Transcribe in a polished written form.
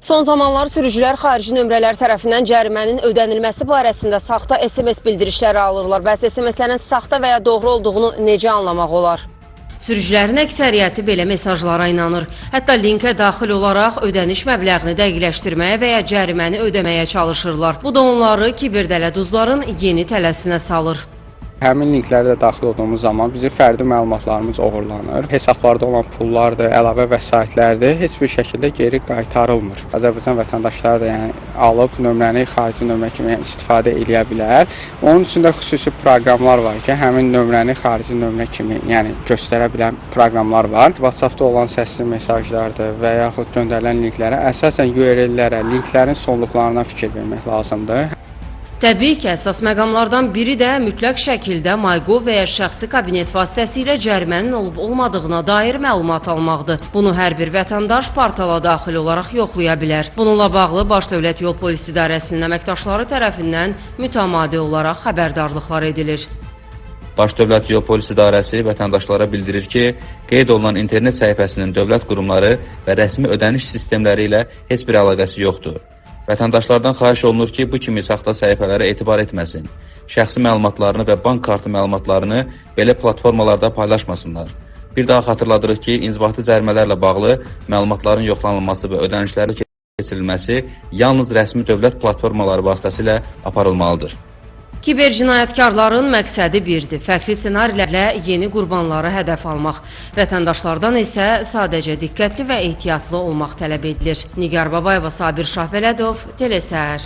Son zamanlar sürücülər xarici nömrələr tərəfindən cərimənin ödənilməsi barəsində saxta SMS bildirişləri alırlar. Bəs SMS-lərin saxta və ya doğru olduğunu necə anlamaq olar? Sürücülərin əksəriyyəti belə mesajlara inanır. Hətta linkə daxil olaraq ödəniş məbləğini dəqiqləşdirməyə və ya cəriməni ödəməyə çalışırlar. Bu da onları kiberdələduzların yeni tələsinə salır. Həmin linklərdə daxil olduğumuz zaman bizim fərdi məlumatlarımız oğurlanır. Hesablarda olan pullardır, əlavə vəsaitlərdir, heç bir şəkildə geri qaytarılmır. Azərbaycan vətəndaşları da alıb nömrəni xarici nömrə kimi istifadə edə bilər. Onun üçün də xüsusi proqramlar var ki, həmin nömrəni xarici nömrə kimi göstərə bilən proqramlar var. WhatsApp-da olan səsli mesajlardır və yaxud göndərilən linklərə əsasən URL-lərə, linklərin sonluqlarına fikir vermək lazımdır. Təbii ki, əsas məqamlardan biri də mütləq şəkildə MyGov və ya şəxsi kabinet vasitəsilə cərimənin olub-olmadığına dair məlumat almaqdır. Bunu hər bir vətəndaş portala daxil olaraq yoxlaya bilər. Bununla bağlı Baş Dövlət Yol Polis İdarəsinin əməkdaşları tərəfindən mütəmadi olaraq xəbərdarlıqlar edilir. Baş Dövlət Yol Polis İdarəsi vətəndaşlara bildirir ki, qeyd olunan internet səhifəsinin dövlət qurumları və rəsmi ödəniş sistemləri ilə heç bir əlaqəsi yoxdur. Vətəndaşlardan xahiş olunur ki, bu kimi saxta səhifələrə etibar etməsin. Şəxsi məlumatlarını və bank kartı məlumatlarını belə platformalarda paylaşmasınlar. Bir daha xatırladırıq ki, inzibati cərimələrlə bağlı məlumatların yoxlanılması və ödənişlərin keçirilməsi yalnız rəsmi dövlət platformaları vasitəsilə aparılmalıdır. Kiber cinayətkarların məqsədi birdir. Fərqli ssenarilərlə yeni qurbanları hədəf almaq. Vətəndaşlardan isə sadəcə diqqətli və ehtiyatlı olmaq tələb edilir. Nigar Babayeva, Sabir Şahbələdov, Telesəhər.